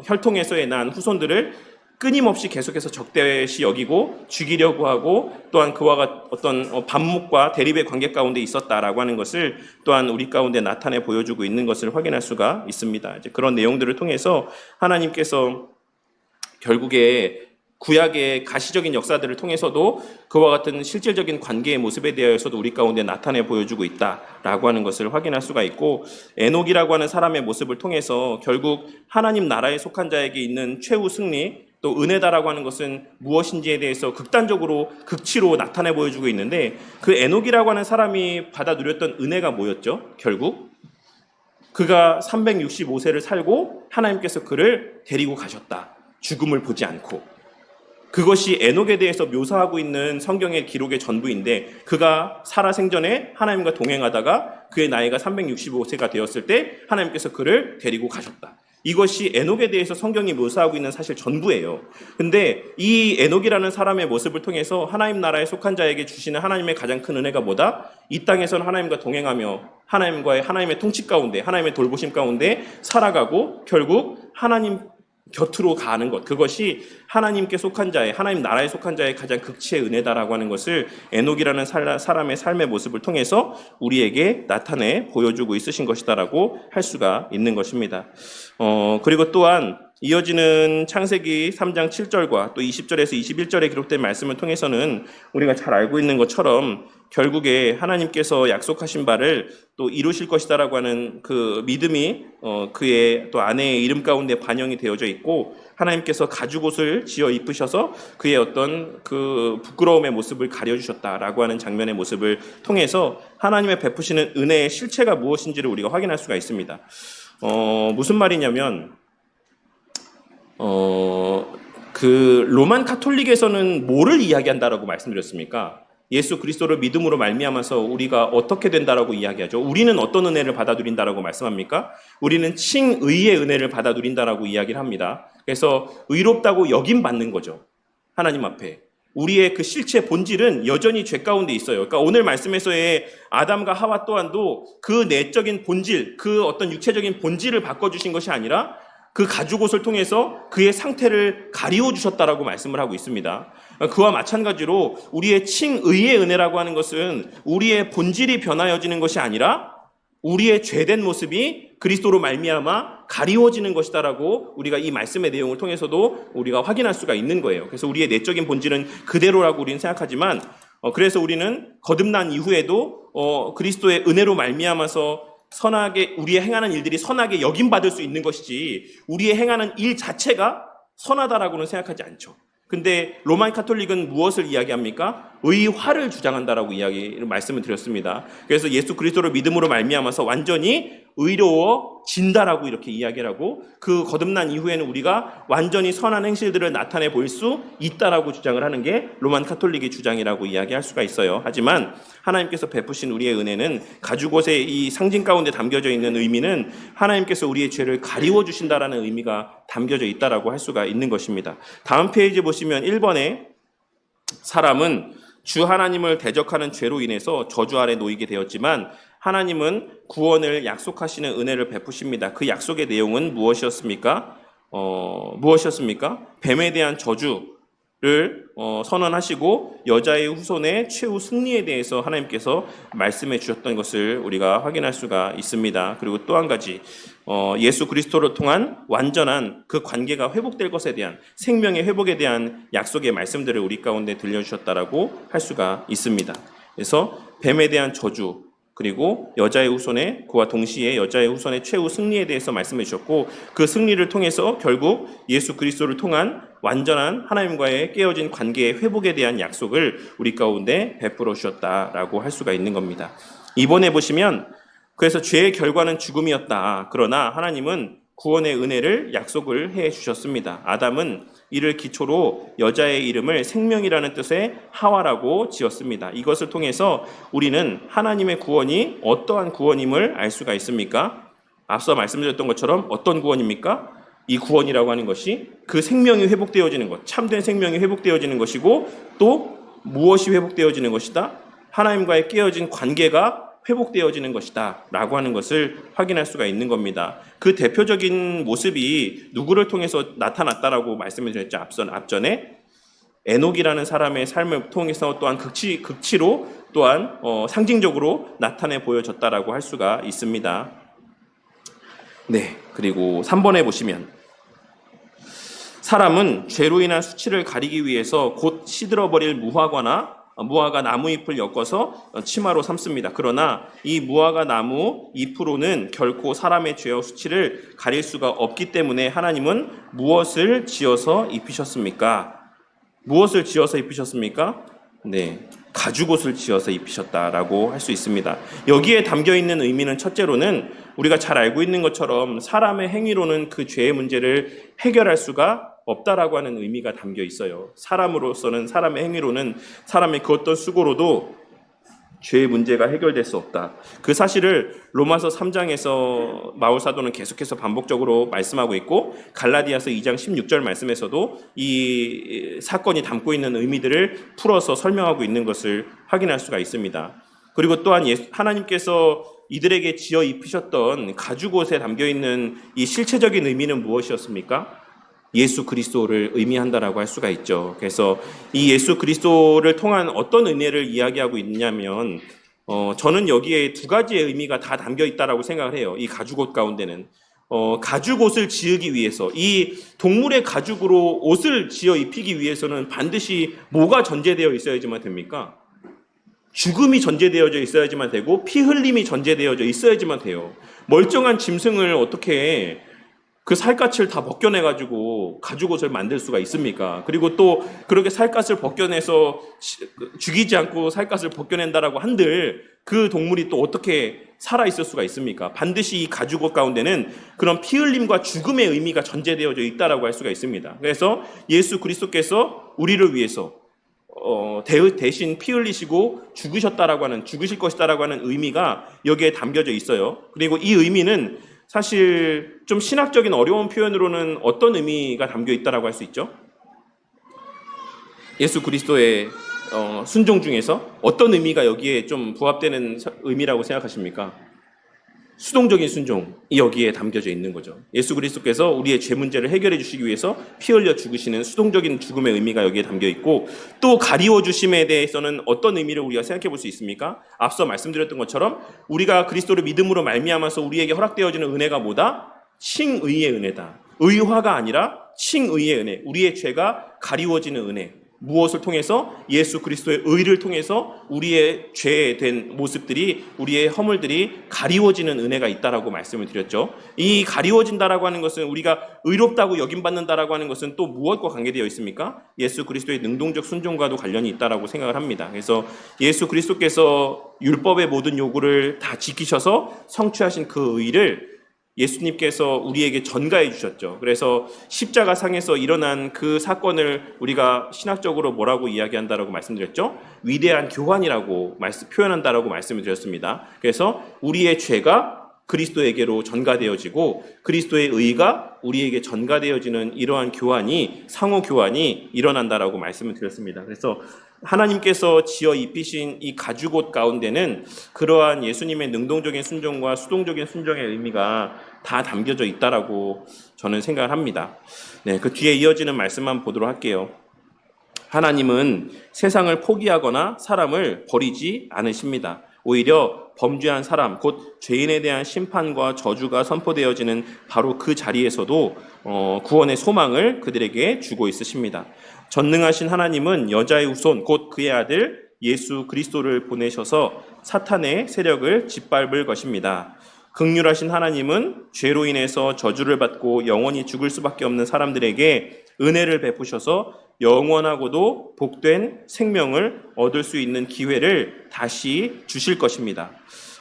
혈통에서의 난 후손들을 끊임없이 계속해서 적대시 여기고 죽이려고 하고, 또한 그와 같은 어떤 반목과 대립의 관계 가운데 있었다라고 하는 것을 또한 우리 가운데 나타내 보여주고 있는 것을 확인할 수가 있습니다. 이제 그런 내용들을 통해서 하나님께서 결국에 구약의 가시적인 역사들을 통해서도 그와 같은 실질적인 관계의 모습에 대하여서도 우리 가운데 나타내 보여주고 있다라고 하는 것을 확인할 수가 있고, 에녹이라고 하는 사람의 모습을 통해서 결국 하나님 나라에 속한 자에게 있는 최후 승리, 또 은혜다라고 하는 것은 무엇인지에 대해서 극단적으로 극치로 나타내 보여주고 있는데, 그 에녹이라고 하는 사람이 받아 누렸던 은혜가 뭐였죠? 결국 그가 365세를 살고 하나님께서 그를 데리고 가셨다. 죽음을 보지 않고. 그것이 에녹에 대해서 묘사하고 있는 성경의 기록의 전부인데, 그가 살아 생전에 하나님과 동행하다가 그의 나이가 365세가 되었을 때 하나님께서 그를 데리고 가셨다. 이것이 에녹에 대해서 성경이 묘사하고 있는 사실 전부예요. 근데 이 에녹이라는 사람의 모습을 통해서 하나님 나라에 속한 자에게 주시는 하나님의 가장 큰 은혜가 뭐다? 이 땅에서는 하나님과 동행하며 하나님의 통치 가운데, 하나님의 돌보심 가운데 살아가고 결국 하나님 곁으로 가는 것, 그것이 하나님께 속한 자의, 하나님 나라에 속한 자의 가장 극치의 은혜다라고 하는 것을 에녹이라는 사람의 삶의 모습을 통해서 우리에게 나타내 보여주고 있으신 것이다라고 할 수가 있는 것입니다. 그리고 또한 이어지는 창세기 3장 7절과 또 20절에서 21절에 기록된 말씀을 통해서는 우리가 잘 알고 있는 것처럼 결국에 하나님께서 약속하신 바를 또 이루실 것이다라고 하는 그 믿음이 그의 또 아내의 이름 가운데 반영이 되어져 있고, 하나님께서 가죽옷을 지어 입으셔서 그의 어떤 그 부끄러움의 모습을 가려주셨다라고 하는 장면의 모습을 통해서 하나님의 베푸시는 은혜의 실체가 무엇인지를 우리가 확인할 수가 있습니다. 무슨 말이냐면 그 로만 카톨릭에서는 뭐를 이야기한다라고 말씀드렸습니까? 예수 그리스도를 믿음으로 말미암아서 우리가 어떻게 된다라고 이야기하죠. 우리는 어떤 은혜를 받아 누린다라고 말씀합니까? 우리는 칭의의 은혜를 받아 누린다라고 이야기를 합니다. 그래서 의롭다고 여김 받는 거죠. 하나님 앞에. 우리의 그 실체 본질은 여전히 죄 가운데 있어요. 그러니까 오늘 말씀에서의 아담과 하와 또한도 그 내적인 본질, 그 어떤 육체적인 본질을 바꿔주신 것이 아니라 그 가죽옷을 통해서 그의 상태를 가리워 주셨다라고 말씀을 하고 있습니다. 그와 마찬가지로 우리의 칭의의 은혜라고 하는 것은 우리의 본질이 변하여지는 것이 아니라 우리의 죄된 모습이 그리스도로 말미암아 가리워지는 것이다라고 우리가 이 말씀의 내용을 통해서도 우리가 확인할 수가 있는 거예요. 그래서 우리의 내적인 본질은 그대로라고 우리는 생각하지만 그래서 우리는 거듭난 이후에도 그리스도의 은혜로 말미암아서 선하게 우리의 행하는 일들이 선하게 여김받을 수 있는 것이지 우리의 행하는 일 자체가 선하다라고는 생각하지 않죠. 근데 로만 카톨릭은 무엇을 이야기합니까? 의화를 주장한다라고 말씀을 드렸습니다. 그래서 예수 그리스도를 믿음으로 말미암아서 완전히 의로워진다라고 이렇게 이야기를 하고, 그 거듭난 이후에는 우리가 완전히 선한 행실들을 나타내 보일 수 있다라고 주장을 하는 게 로만 카톨릭의 주장이라고 이야기할 수가 있어요. 하지만 하나님께서 베푸신 우리의 은혜는 가죽옷의 이 상징 가운데 담겨져 있는 의미는 하나님께서 우리의 죄를 가리워 주신다라는 의미가 담겨져 있다라고 할 수가 있는 것입니다. 다음 페이지 보시면 1번에 사람은 주 하나님을 대적하는 죄로 인해서 저주 아래 놓이게 되었지만 하나님은 구원을 약속하시는 은혜를 베푸십니다. 그 약속의 내용은 무엇이었습니까? 뱀에 대한 저주를 선언하시고 여자의 후손의 최후 승리에 대해서 하나님께서 말씀해 주셨던 것을 우리가 확인할 수가 있습니다. 그리고 또 한 가지, 예수 그리스도를 통한 완전한 그 관계가 회복될 것에 대한 생명의 회복에 대한 약속의 말씀들을 우리 가운데 들려주셨다라고 할 수가 있습니다. 그래서 뱀에 대한 저주, 그리고 여자의 후손의 그와 동시에 여자의 후손의 최후 승리에 대해서 말씀해 주셨고, 그 승리를 통해서 결국 예수 그리스도를 통한 완전한 하나님과의 깨어진 관계의 회복에 대한 약속을 우리 가운데 베풀어 주셨다라고 할 수가 있는 겁니다. 이번에 보시면 그래서 죄의 결과는 죽음이었다. 그러나 하나님은 구원의 은혜를 약속을 해 주셨습니다. 아담은 이를 기초로 여자의 이름을 생명이라는 뜻의 하와라고 지었습니다. 이것을 통해서 우리는 하나님의 구원이 어떠한 구원임을 알 수가 있습니까? 앞서 말씀드렸던 것처럼 어떤 구원입니까? 이 구원이라고 하는 것이 그 생명이 회복되어지는 것, 참된 생명이 회복되어지는 것이고, 또 무엇이 회복되어지는 것이다? 하나님과의 깨어진 관계가 회복되어지는 것이다 라고 하는 것을 확인할 수가 있는 겁니다. 그 대표적인 모습이 누구를 통해서 나타났다라고 말씀을 드렸죠. 앞전에 에녹이라는 사람의 삶을 통해서 또한 극치로 또한 상징적으로 나타내 보여졌다라고 할 수가 있습니다. 네, 그리고 3번에 보시면 사람은 죄로 인한 수치를 가리기 위해서 곧 시들어버릴 무화과 나무 잎을 엮어서 치마로 삼습니다. 그러나 이 무화과 나무 잎으로는 결코 사람의 죄와 수치를 가릴 수가 없기 때문에 하나님은 무엇을 지어서 입히셨습니까? 무엇을 지어서 입히셨습니까? 네, 가죽옷을 지어서 입히셨다라고 할 수 있습니다. 여기에 담겨있는 의미는 첫째로는 우리가 잘 알고 있는 것처럼 사람의 행위로는 그 죄의 문제를 해결할 수가 없다라고 하는 의미가 담겨 있어요. 사람으로서는, 사람의 행위로는, 사람의 그 어떤 수고로도 죄의 문제가 해결될 수 없다. 그 사실을 로마서 3장에서 바울사도는 계속해서 반복적으로 말씀하고 있고, 갈라디아서 2장 16절 말씀에서도 이 사건이 담고 있는 의미들을 풀어서 설명하고 있는 것을 확인할 수가 있습니다. 그리고 또한 하나님께서 이들에게 지어 입히셨던 가죽옷에 담겨있는 이 실체적인 의미는 무엇이었습니까? 예수 그리스도를 의미한다라고 할 수가 있죠. 그래서 이 예수 그리스도를 통한 어떤 은혜를 이야기하고 있냐면 저는 여기에 두 가지의 의미가 다 담겨 있다라고 생각을 해요. 이 가죽옷 가운데는 가죽 옷을 지으기 위해서, 이 동물의 가죽으로 옷을 지어 입히기 위해서는 반드시 뭐가 전제되어 있어야지만 됩니까? 죽음이 전제되어져 있어야지만 되고 피 흘림이 전제되어져 있어야지만 돼요. 멀쩡한 짐승을 어떻게 그 살갗을 다 벗겨내가지고 가죽옷을 만들 수가 있습니까? 그리고 또 그렇게 살갗을 벗겨내서 죽이지 않고 살갗을 벗겨낸다라고 한들 그 동물이 또 어떻게 살아있을 수가 있습니까? 반드시 이 가죽옷 가운데는 그런 피 흘림과 죽음의 의미가 전제되어져 있다라고 할 수가 있습니다. 그래서 예수 그리스도께서 우리를 위해서 대신 피 흘리시고 죽으실 것이다라고 하는 의미가 여기에 담겨져 있어요. 그리고 이 의미는 사실 좀 신학적인 어려운 표현으로는 어떤 의미가 담겨 있다라고 할 수 있죠? 예수 그리스도의 순종 중에서 어떤 의미가 여기에 좀 부합되는 의미라고 생각하십니까? 수동적인 순종이 여기에 담겨져 있는 거죠. 예수 그리스도께서 우리의 죄 문제를 해결해 주시기 위해서 피 흘려 죽으시는 수동적인 죽음의 의미가 여기에 담겨 있고, 또 가리워 주심에 대해서는 어떤 의미를 우리가 생각해 볼 수 있습니까? 앞서 말씀드렸던 것처럼 우리가 그리스도를 믿음으로 말미암아서 우리에게 허락되어지는 은혜가 뭐다? 칭의의 은혜다. 의화가 아니라 칭의의 은혜. 우리의 죄가 가리워지는 은혜. 무엇을 통해서? 예수 그리스도의 의를 통해서 우리의 죄된 모습들이, 우리의 허물들이 가리워지는 은혜가 있다라고 말씀을 드렸죠. 이 가리워진다라고 하는 것은, 우리가 의롭다고 여김받는다라고 하는 것은 또 무엇과 관계되어 있습니까? 예수 그리스도의 능동적 순종과도 관련이 있다라고 생각을 합니다. 그래서 예수 그리스도께서 율법의 모든 요구를 다 지키셔서 성취하신 그 의를 예수님께서 우리에게 전가해 주셨죠. 그래서 십자가 상에서 일어난 그 사건을 우리가 신학적으로 뭐라고 이야기한다라고 말씀드렸죠? 위대한 교환이라고 표현한다라고 말씀을 드렸습니다. 그래서 우리의 죄가 그리스도에게로 전가되어지고 그리스도의 의가 우리에게 전가되어지는 이러한 교환이, 상호 교환이 일어난다라고 말씀을 드렸습니다. 그래서 하나님께서 지어 입히신 이 가죽옷 가운데는 그러한 예수님의 능동적인 순종과 수동적인 순종의 의미가 다 담겨져 있다라고 저는 생각을 합니다. 네, 그 뒤에 이어지는 말씀만 보도록 할게요. 하나님은 세상을 포기하거나 사람을 버리지 않으십니다. 오히려 범죄한 사람, 곧 죄인에 대한 심판과 저주가 선포되어지는 바로 그 자리에서도 구원의 소망을 그들에게 주고 있으십니다. 전능하신 하나님은 여자의 후손, 곧 그의 아들 예수 그리스도를 보내셔서 사탄의 세력을 짓밟을 것입니다. 긍휼하신 하나님은 죄로 인해서 저주를 받고 영원히 죽을 수밖에 없는 사람들에게 은혜를 베푸셔서 영원하고도 복된 생명을 얻을 수 있는 기회를 다시 주실 것입니다.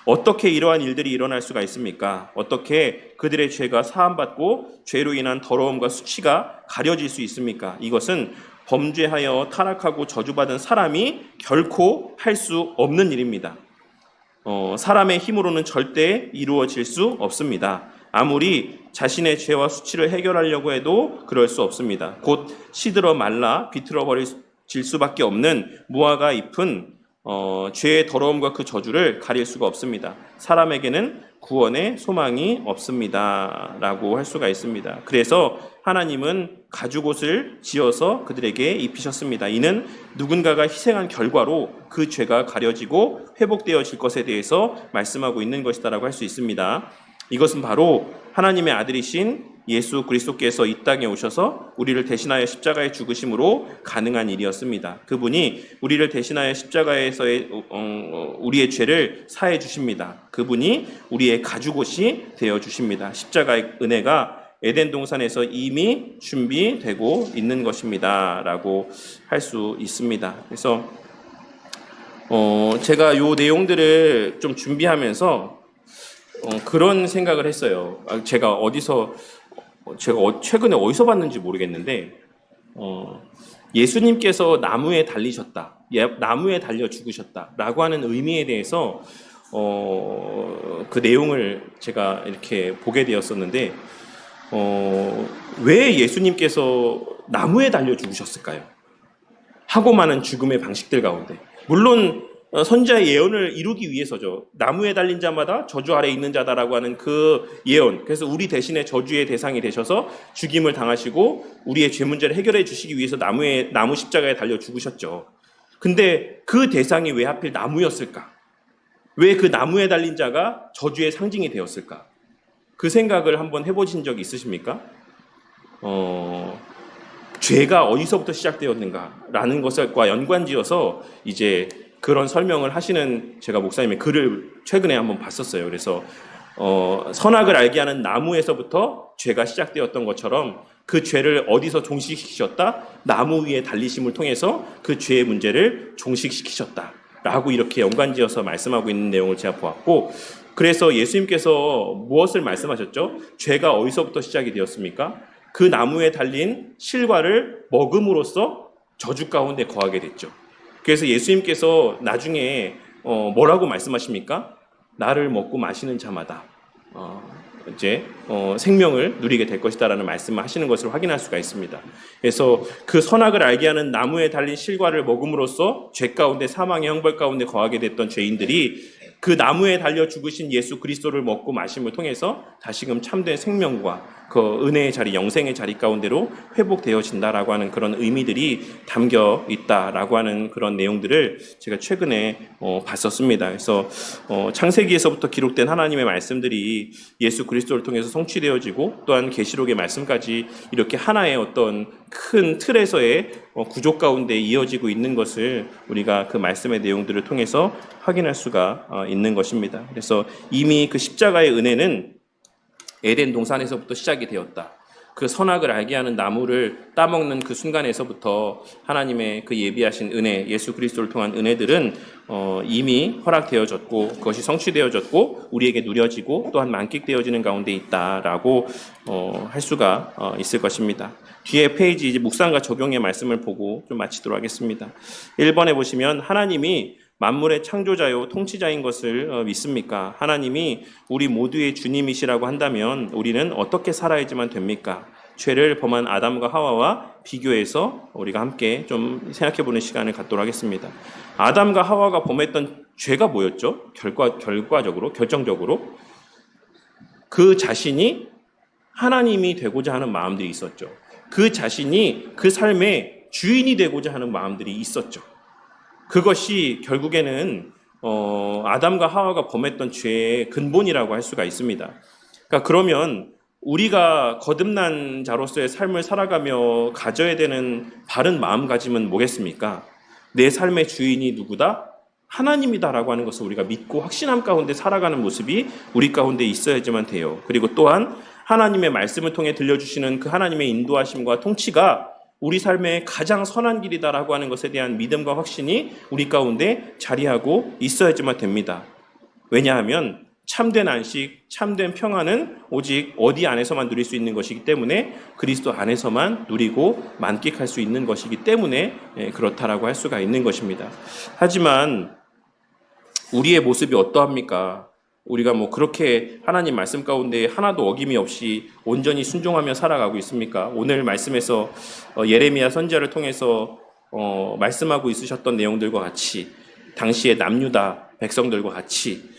어떻게 이러한 일들이 일어날 수가 있습니까? 어떻게 그들의 죄가 사함받고 죄로 인한 더러움과 수치가 가려질 수 있습니까? 이것은 범죄하여 타락하고 저주받은 사람이 결코 할 수 없는 일입니다. 사람의 힘으로는 절대 이루어질 수 없습니다. 아무리 자신의 죄와 수치를 해결하려고 해도 그럴 수 없습니다. 곧 시들어 말라 비틀어 버릴 수밖에 없는 무화과 잎은 죄의 더러움과 그 저주를 가릴 수가 없습니다. 사람에게는 구원의 소망이 없습니다. 라고 할 수가 있습니다. 그래서 하나님은 가죽옷을 지어서 그들에게 입히셨습니다. 이는 누군가가 희생한 결과로 그 죄가 가려지고 회복되어질 것에 대해서 말씀하고 있는 것이다라고 할 수 있습니다. 이것은 바로 하나님의 아들이신 예수 그리스도께서 이 땅에 오셔서 우리를 대신하여 십자가에 죽으심으로 가능한 일이었습니다. 그분이 우리를 대신하여 십자가에서의 우리의 죄를 사해 주십니다. 그분이 우리의 가죽옷이 되어 주십니다. 십자가의 은혜가 에덴 동산에서 이미 준비되고 있는 것입니다. 라고 할 수 있습니다. 그래서 제가 요 내용들을 좀 준비하면서 그런 생각을 했어요. 제가 최근에 어디서 봤는지 모르겠는데 예수님께서 나무에 달리셨다, 나무에 달려 죽으셨다라고 하는 의미에 대해서 그 내용을 제가 이렇게 보게 되었었는데 왜 예수님께서 나무에 달려 죽으셨을까요? 하고 많은 죽음의 방식들 가운데 물론 선지자의 예언을 이루기 위해서죠. 나무에 달린 자마다 저주 아래 있는 자다라고 하는 그 예언. 그래서 우리 대신에 저주의 대상이 되셔서 죽임을 당하시고 우리의 죄 문제를 해결해 주시기 위해서 나무 십자가에 달려 죽으셨죠. 근데 그 대상이 왜 하필 나무였을까? 왜 그 나무에 달린 자가 저주의 상징이 되었을까? 그 생각을 한번 해보신 적 있으십니까? 죄가 어디서부터 시작되었는가라는 것과 연관지어서 이제 그런 설명을 하시는 제가 목사님의 글을 최근에 한번 봤었어요. 그래서 선악을 알게 하는 나무에서부터 죄가 시작되었던 것처럼 그 죄를 어디서 종식시키셨다? 나무 위에 달리심을 통해서 그 죄의 문제를 종식시키셨다. 라고 이렇게 연관지어서 말씀하고 있는 내용을 제가 보았고, 그래서 예수님께서 무엇을 말씀하셨죠? 죄가 어디서부터 시작이 되었습니까? 그 나무에 달린 실과를 먹음으로써 저주 가운데 거하게 됐죠. 그래서 예수님께서 나중에 뭐라고 말씀하십니까? 나를 먹고 마시는 자마다 이제 생명을 누리게 될 것이다라는 말씀을 하시는 것을 확인할 수가 있습니다. 그래서 그 선악을 알게 하는 나무에 달린 실과를 먹음으로써 죄 가운데 사망의 형벌 가운데 거하게 됐던 죄인들이 그 나무에 달려 죽으신 예수 그리스도를 먹고 마심을 통해서 다시금 참된 생명과 그 은혜의 자리, 영생의 자리 가운데로 회복되어진다라고 하는 그런 의미들이 담겨 있다라고 하는 그런 내용들을 제가 최근에 봤었습니다. 그래서 창세기에서부터 기록된 하나님의 말씀들이 예수 그리스도를 통해서 성취되어지고 또한 계시록의 말씀까지 이렇게 하나의 어떤 큰 틀에서의 구조 가운데 이어지고 있는 것을 우리가 그 말씀의 내용들을 통해서 확인할 수가 있는 것입니다. 그래서 이미 그 십자가의 은혜는 에덴 동산에서부터 시작이 되었다. 그 선악을 알게 하는 나무를 따먹는 그 순간에서부터 하나님의 그 예비하신 은혜, 예수 그리스도를 통한 은혜들은 이미 허락되어졌고 그것이 성취되어졌고 우리에게 누려지고 또한 만끽되어지는 가운데 있다라고 할 수가 있을 것입니다. 뒤에 페이지 이제 묵상과 적용의 말씀을 보고 좀 마치도록 하겠습니다. 1번에 보시면 하나님이 만물의 창조자요 통치자인 것을 믿습니까? 하나님이 우리 모두의 주님이시라고 한다면 우리는 어떻게 살아야지만 됩니까? 죄를 범한 아담과 하와와 비교해서 우리가 함께 좀 생각해보는 시간을 갖도록 하겠습니다. 아담과 하와가 범했던 죄가 뭐였죠? 결정적으로 그 자신이 하나님이 되고자 하는 마음들이 있었죠. 그 자신이 그 삶의 주인이 되고자 하는 마음들이 있었죠. 그것이 결국에는 아담과 하와가 범했던 죄의 근본이라고 할 수가 있습니다. 그러니까 그러면 우리가 거듭난 자로서의 삶을 살아가며 가져야 되는 바른 마음가짐은 뭐겠습니까? 내 삶의 주인이 누구다? 하나님이다라고 하는 것을 우리가 믿고 확신함 가운데 살아가는 모습이 우리 가운데 있어야지만 돼요. 그리고 또한 하나님의 말씀을 통해 들려주시는 그 하나님의 인도하심과 통치가 우리 삶의 가장 선한 길이다라고 하는 것에 대한 믿음과 확신이 우리 가운데 자리하고 있어야지만 됩니다. 왜냐하면 참된 안식, 참된 평안은 오직 어디 안에서만 누릴 수 있는 것이기 때문에 그리스도 안에서만 누리고 만끽할 수 있는 것이기 때문에 그렇다라고 할 수가 있는 것입니다. 하지만 우리의 모습이 어떠합니까? 우리가 그렇게 하나님 말씀 가운데 하나도 어김이 없이 온전히 순종하며 살아가고 있습니까? 오늘 말씀에서 예레미야 선지자를 통해서 말씀하고 있으셨던 내용들과 같이 당시의 남유다 백성들과 같이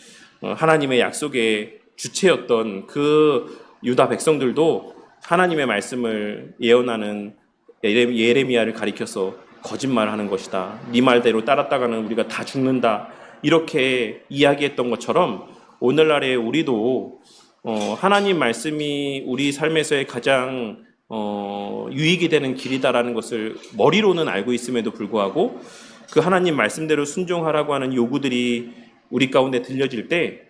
하나님의 약속의 주체였던 그 유다 백성들도 하나님의 말씀을 예언하는 예레미야를 가리켜서 거짓말하는 것이다. 네 말대로 따랐다가는 우리가 다 죽는다. 이렇게 이야기했던 것처럼 오늘날에 우리도 하나님 말씀이 우리 삶에서의 가장 유익이 되는 길이다라는 것을 머리로는 알고 있음에도 불구하고 그 하나님 말씀대로 순종하라고 하는 요구들이 우리 가운데 들려질 때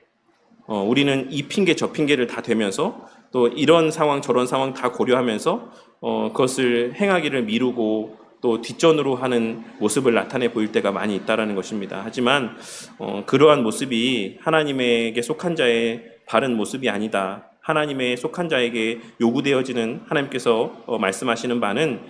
우리는 이 핑계 저 핑계를 다 대면서 또 이런 상황 저런 상황 다 고려하면서 그것을 행하기를 미루고 또 뒷전으로 하는 모습을 나타내 보일 때가 많이 있다라는 것입니다. 하지만 그러한 모습이 하나님에게 속한 자의 바른 모습이 아니다. 하나님의 속한 자에게 요구되어지는 하나님께서 말씀하시는 바는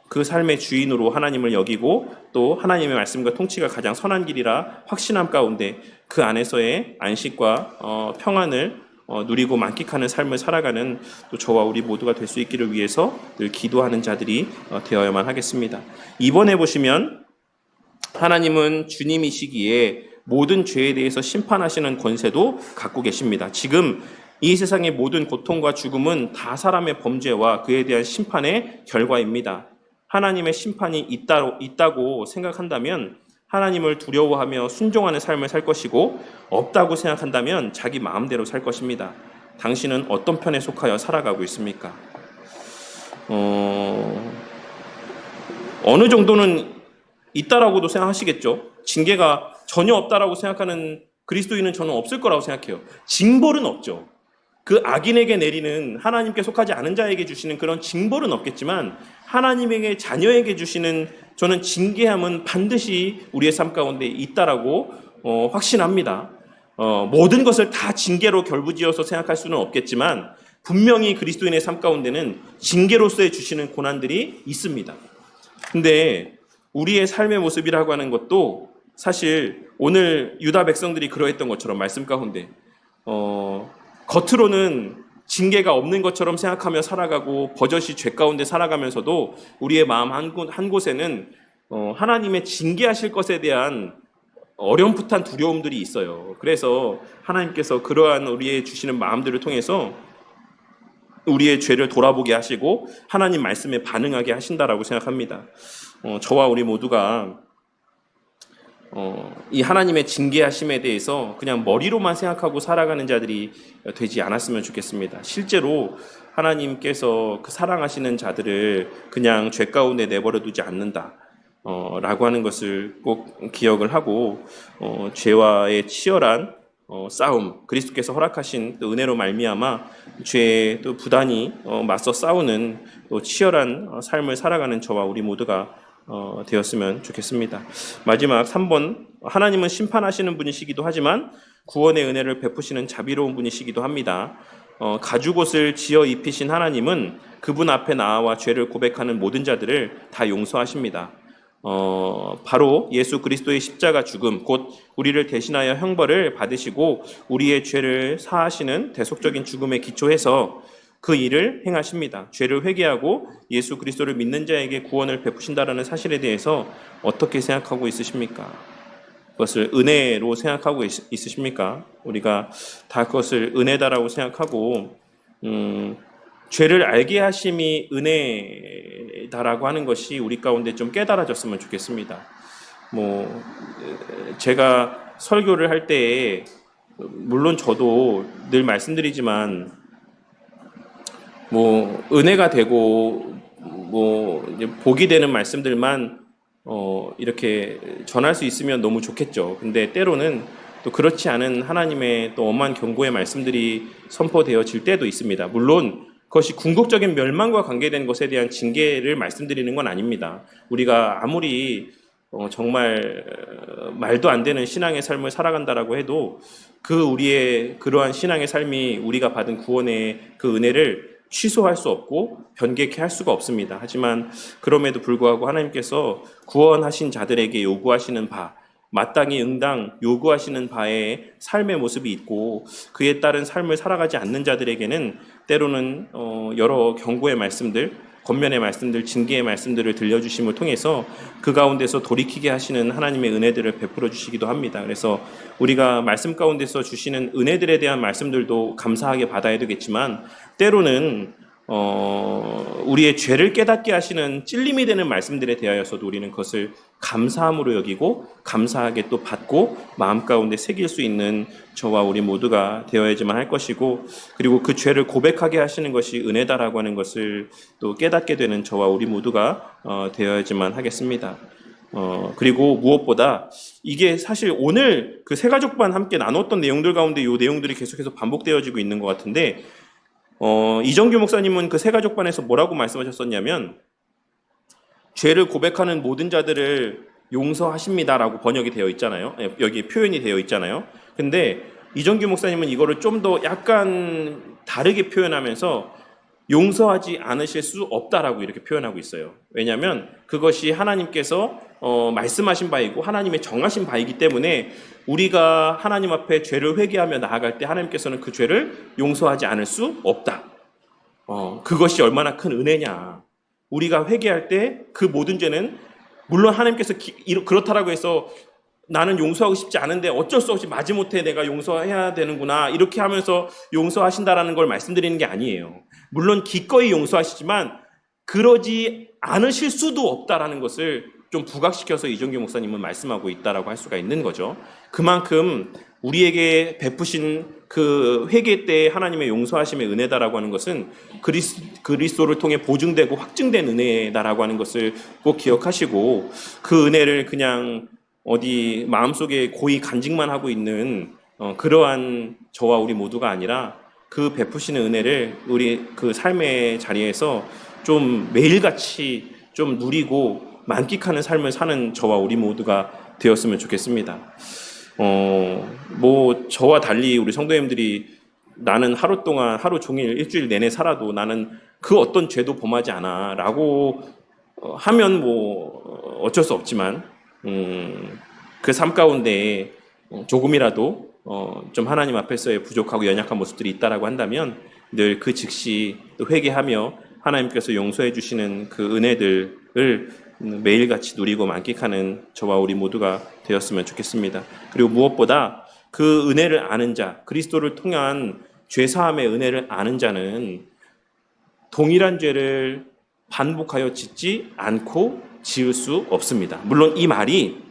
그 삶의 주인으로 하나님을 여기고 또 하나님의 말씀과 통치가 가장 선한 길이라 확신함 가운데 그 안에서의 안식과 평안을 누리고 만끽하는 삶을 살아가는 또 저와 우리 모두가 될 수 있기를 위해서 늘 기도하는 자들이 되어야만 하겠습니다. 이번에 보시면 하나님은 주님이시기에 모든 죄에 대해서 심판하시는 권세도 갖고 계십니다. 지금 이 세상의 모든 고통과 죽음은 다 사람의 범죄와 그에 대한 심판의 결과입니다. 하나님의 심판이 있다고 생각한다면 하나님을 두려워하며 순종하는 삶을 살 것이고 없다고 생각한다면 자기 마음대로 살 것입니다. 당신은 어떤 편에 속하여 살아가고 있습니까? 어느 정도는 있다라고도 생각하시겠죠. 징계가 전혀 없다라고 생각하는 그리스도인은 저는 없을 거라고 생각해요. 징벌은 없죠. 그 악인에게 내리는 하나님께 속하지 않은 자에게 주시는 그런 징벌은 없겠지만 하나님에게 자녀에게 주시는 저는 징계함은 반드시 우리의 삶 가운데 있다라고 확신합니다. 모든 것을 다 징계로 결부지어서 생각할 수는 없겠지만 분명히 그리스도인의 삶 가운데는 징계로서의 주시는 고난들이 있습니다. 근데 우리의 삶의 모습이라고 하는 것도 사실 오늘 유다 백성들이 그러했던 것처럼 말씀 가운데 겉으로는 징계가 없는 것처럼 생각하며 살아가고 버젓이 죄 가운데 살아가면서도 우리의 마음 한 곳에는 하나님의 징계하실 것에 대한 어렴풋한 두려움들이 있어요. 그래서 하나님께서 그러한 우리의 주시는 마음들을 통해서 우리의 죄를 돌아보게 하시고 하나님 말씀에 반응하게 하신다라고 생각합니다. 저와 우리 모두가 이 하나님의 징계하심에 대해서 그냥 머리로만 생각하고 살아가는 자들이 되지 않았으면 좋겠습니다. 실제로 하나님께서 그 사랑하시는 자들을 그냥 죄 가운데 내버려 두지 않는다 라고 하는 것을 꼭 기억을 하고 죄와의 치열한 싸움, 그리스도께서 허락하신 또 은혜로 말미암아 죄에 또 부단히 맞서 싸우는 또 치열한 삶을 살아가는 저와 우리 모두가 되었으면 좋겠습니다. 마지막 3번, 하나님은 심판하시는 분이시기도 하지만 구원의 은혜를 베푸시는 자비로운 분이시기도 합니다. 가죽옷을 지어 입히신 하나님은 그분 앞에 나와 죄를 고백하는 모든 자들을 다 용서하십니다. 바로 예수 그리스도의 십자가 죽음, 곧 우리를 대신하여 형벌을 받으시고 우리의 죄를 사하시는 대속적인 죽음에 기초해서 그 일을 행하십니다. 죄를 회개하고 예수 그리스도를 믿는 자에게 구원을 베푸신다라는 사실에 대해서 어떻게 생각하고 있으십니까? 그것을 은혜로 생각하고 있으십니까? 우리가 다 그것을 은혜다라고 생각하고 죄를 알게 하심이 은혜다라고 하는 것이 우리 가운데 좀 깨달아졌으면 좋겠습니다. 제가 설교를 할 때에 물론 저도 늘 말씀드리지만 은혜가 되고 이제 복이 되는 말씀들만 이렇게 전할 수 있으면 너무 좋겠죠. 근데 때로는 또 그렇지 않은 하나님의 또 엄한 경고의 말씀들이 선포되어질 때도 있습니다. 물론 그것이 궁극적인 멸망과 관계된 것에 대한 징계를 말씀드리는 건 아닙니다. 우리가 아무리 정말 말도 안 되는 신앙의 삶을 살아간다라고 해도 우리의 그러한 신앙의 삶이 우리가 받은 구원의 그 은혜를 취소할 수 없고 변개케 할 수가 없습니다. 하지만 그럼에도 불구하고 하나님께서 구원하신 자들에게 요구하시는 바, 마땅히 응당 요구하시는 바의 삶의 모습이 있고 그에 따른 삶을 살아가지 않는 자들에게는 때로는 여러 경고의 말씀들, 권면의 말씀들, 징계의 말씀들을 들려주심을 통해서 그 가운데서 돌이키게 하시는 하나님의 은혜들을 베풀어 주시기도 합니다. 그래서 우리가 말씀 가운데서 주시는 은혜들에 대한 말씀들도 감사하게 받아야 되겠지만 때로는 우리의 죄를 깨닫게 하시는 찔림이 되는 말씀들에 대하여서도 우리는 그것을 감사함으로 여기고 감사하게 또 받고 마음 가운데 새길 수 있는 저와 우리 모두가 되어야지만 할 것이고 그리고 그 죄를 고백하게 하시는 것이 은혜다라고 하는 것을 또 깨닫게 되는 저와 우리 모두가 되어야지만 하겠습니다. 그리고 무엇보다 이게 사실 오늘 그 새가족반 함께 나눴던 내용들 가운데 이 내용들이 계속해서 반복되어지고 있는 것 같은데 이정규 목사님은 그 새가족반에서 뭐라고 말씀하셨었냐면 죄를 고백하는 모든 자들을 용서하십니다라고 번역이 되어 있잖아요. 여기 표현이 되어 있잖아요. 근데 이정규 목사님은 이거를 좀 더 약간 다르게 표현하면서 용서하지 않으실 수 없다라고 이렇게 표현하고 있어요. 왜냐하면 그것이 하나님께서 말씀하신 바이고 하나님의 정하신 바이기 때문에 우리가 하나님 앞에 죄를 회개하며 나아갈 때 하나님께서는 그 죄를 용서하지 않을 수 없다. 그것이 얼마나 큰 은혜냐. 우리가 회개할 때 그 모든 죄는 물론 하나님께서 그렇다라고 해서 나는 용서하고 싶지 않은데 어쩔 수 없이 마지못해 내가 용서해야 되는구나 이렇게 하면서 용서하신다라는 걸 말씀드리는 게 아니에요. 물론 기꺼이 용서하시지만 그러지 않으실 수도 없다라는 것을 좀 부각시켜서 이정규 목사님은 말씀하고 있다라고 할 수가 있는 거죠. 그만큼 우리에게 베푸신 그 회개 때 하나님의 용서하심의 은혜다라고 하는 것은 그리스도를 통해 보증되고 확증된 은혜다라고 하는 것을 꼭 기억하시고, 그 은혜를 그냥 어디 마음속에 고이 간직만 하고 있는 그러한 저와 우리 모두가 아니라, 그 베푸시는 은혜를 우리 그 삶의 자리에서 좀 매일같이 좀 누리고 만끽하는 삶을 사는 저와 우리 모두가 되었으면 좋겠습니다. 뭐 저와 달리 우리 성도님들이 나는 하루 동안 하루 종일 일주일 내내 살아도 나는 그 어떤 죄도 범하지 않아 라고 하면 뭐 어쩔 수 없지만, 그 삶 가운데 조금이라도 좀 하나님 앞에서의 부족하고 연약한 모습들이 있다라고 한다면 늘 그 즉시 또 회개하며 하나님께서 용서해 주시는 그 은혜들을 매일같이 누리고 만끽하는 저와 우리 모두가 되었으면 좋겠습니다. 그리고 무엇보다 그 은혜를 아는 자, 그리스도를 통한 죄사함의 은혜를 아는 자는 동일한 죄를 반복하여 짓지 않고 지을 수 없습니다. 물론 이 말이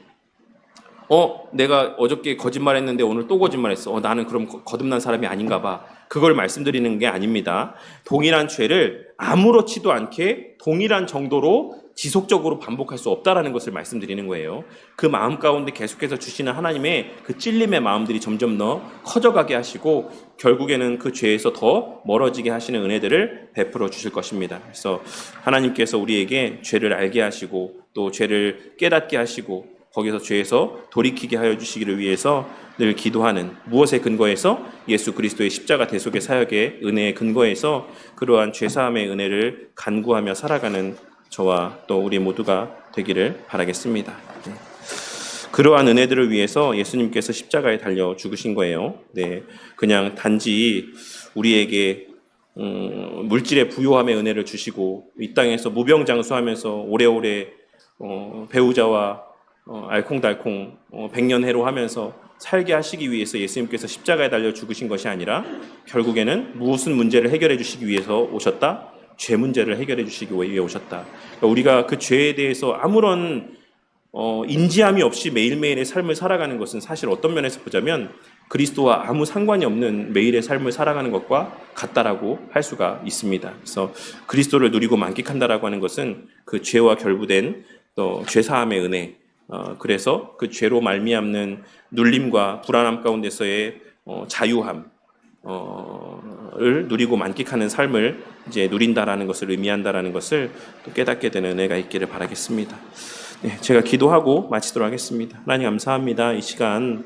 내가 어저께 거짓말했는데 오늘 또 거짓말했어. 나는 그럼 거듭난 사람이 아닌가 봐. 그걸 말씀드리는 게 아닙니다. 동일한 죄를 아무렇지도 않게 동일한 정도로 지속적으로 반복할 수 없다라는 것을 말씀드리는 거예요. 그 마음 가운데 계속해서 주시는 하나님의 그 찔림의 마음들이 점점 더 커져가게 하시고, 결국에는 그 죄에서 더 멀어지게 하시는 은혜들을 베풀어 주실 것입니다. 그래서 하나님께서 우리에게 죄를 알게 하시고 또 죄를 깨닫게 하시고 거기서 죄에서 돌이키게 하여 주시기를 위해서 늘 기도하는, 무엇의 근거에서? 예수 그리스도의 십자가 대속의 사역의 은혜의 근거에서 그러한 죄사함의 은혜를 간구하며 살아가는 저와 또 우리 모두가 되기를 바라겠습니다. 그러한 은혜들을 위해서 예수님께서 십자가에 달려 죽으신 거예요. 그냥 단지 우리에게 물질의 부요함의 은혜를 주시고 이 땅에서 무병장수하면서 오래오래 배우자와 알콩달콩 백년해로 하면서 살게 하시기 위해서 예수님께서 십자가에 달려 죽으신 것이 아니라, 결국에는 무슨 문제를 해결해 주시기 위해서 오셨다? 죄 문제를 해결해 주시기 위해 오셨다. 그러니까 우리가 그 죄에 대해서 아무런 인지함이 없이 매일매일의 삶을 살아가는 것은 사실 어떤 면에서 보자면 그리스도와 아무 상관이 없는 매일의 삶을 살아가는 것과 같다라고 할 수가 있습니다. 그래서 그리스도를 누리고 만끽한다라고 하는 것은 그 죄와 결부된 또 죄사함의 은혜, 그래서 그 죄로 말미암는 눌림과 불안함 가운데서의 자유함, 을 누리고 만끽하는 삶을 이제 누린다라는 것을 의미한다라는 것을 또 깨닫게 되는 은혜가 있기를 바라겠습니다. 제가 기도하고 마치도록 하겠습니다. 하나님 감사합니다. 이 시간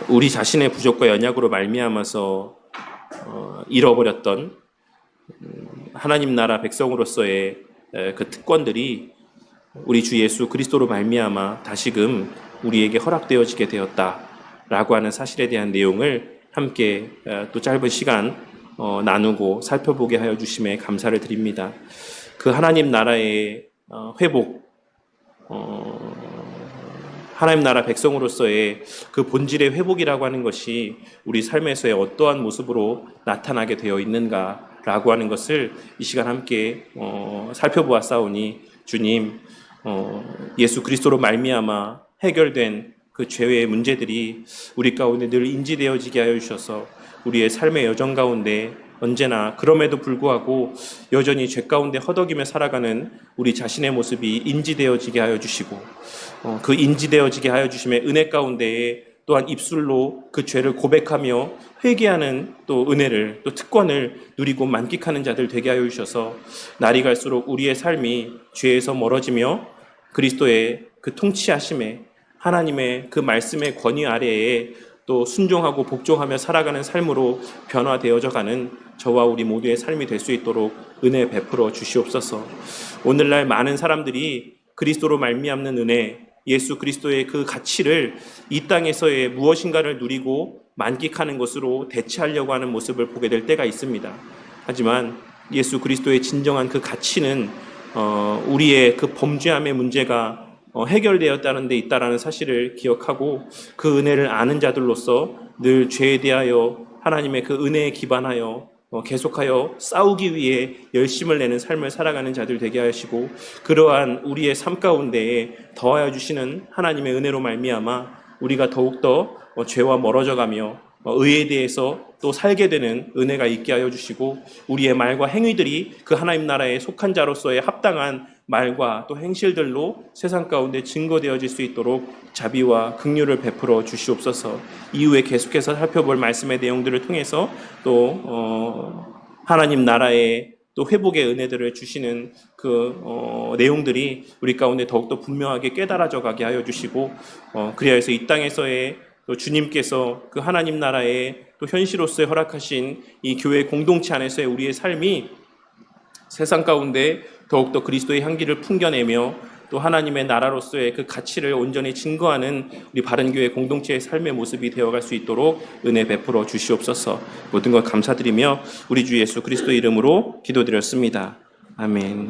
우리 자신의 부족과 연약으로 말미암아서 잃어버렸던 하나님 나라 백성으로서의 그 특권들이 우리 주 예수 그리스도로 말미암아 다시금 우리에게 허락되어지게 되었다라고 하는 사실에 대한 내용을 함께 또 짧은 시간 나누고 살펴보게 하여 주심에 감사를 드립니다. 그 하나님 나라의 회복, 하나님 나라 백성으로서의 그 본질의 회복이라고 하는 것이 우리 삶에서의 어떠한 모습으로 나타나게 되어 있는가라고 하는 것을 이 시간 함께 살펴보았사오니, 주님, 예수 그리스도로 말미암아 해결된 그 죄의 문제들이 우리 가운데 늘 인지되어지게 하여 주셔서 우리의 삶의 여정 가운데 언제나 그럼에도 불구하고 여전히 죄 가운데 허덕이며 살아가는 우리 자신의 모습이 인지되어지게 하여 주시고, 그 인지되어지게 하여 주심의 은혜 가운데에 또한 입술로 그 죄를 고백하며 회개하는 또 은혜를, 또 특권을 누리고 만끽하는 자들 되게 하여 주셔서 날이 갈수록 우리의 삶이 죄에서 멀어지며 그리스도의 그 통치하심에, 하나님의 그 말씀의 권위 아래에 또 순종하고 복종하며 살아가는 삶으로 변화되어져가는 저와 우리 모두의 삶이 될 수 있도록 은혜 베풀어 주시옵소서. 오늘날 많은 사람들이 그리스도로 말미암는 은혜, 예수 그리스도의 그 가치를 이 땅에서의 무엇인가를 누리고 만끽하는 것으로 대체하려고 하는 모습을 보게 될 때가 있습니다. 하지만 예수 그리스도의 진정한 그 가치는 우리의 그 범죄함의 문제가 해결되었다는 데 있다라는 사실을 기억하고 그 은혜를 아는 자들로서 늘 죄에 대하여 하나님의 그 은혜에 기반하여 계속하여 싸우기 위해 열심을 내는 삶을 살아가는 자들 되게 하시고, 그러한 우리의 삶 가운데에 더하여 주시는 하나님의 은혜로 말미암아 우리가 더욱더 죄와 멀어져 가며 의에 대해서 또 살게 되는 은혜가 있게 하여 주시고 우리의 말과 행위들이 그 하나님 나라에 속한 자로서의 합당한 말과 또 행실들로 세상 가운데 증거되어질 수 있도록 자비와 긍휼을 베풀어 주시옵소서. 이후에 계속해서 살펴볼 말씀의 내용들을 통해서 또 하나님 나라의 또 회복의 은혜들을 주시는 그 내용들이 우리 가운데 더욱더 분명하게 깨달아져 가게 하여 주시고 그리하여 해서 이 땅에서의 또 주님께서 그 하나님 나라의 또 현실로서 허락하신 이 교회 공동체 안에서의 우리의 삶이 세상 가운데 더욱더 그리스도의 향기를 풍겨내며 또 하나님의 나라로서의 그 가치를 온전히 증거하는 우리 바른교회 공동체의 삶의 모습이 되어갈 수 있도록 은혜 베풀어 주시옵소서. 모든 것 감사드리며 우리 주 예수 그리스도 이름으로 기도드렸습니다. 아멘.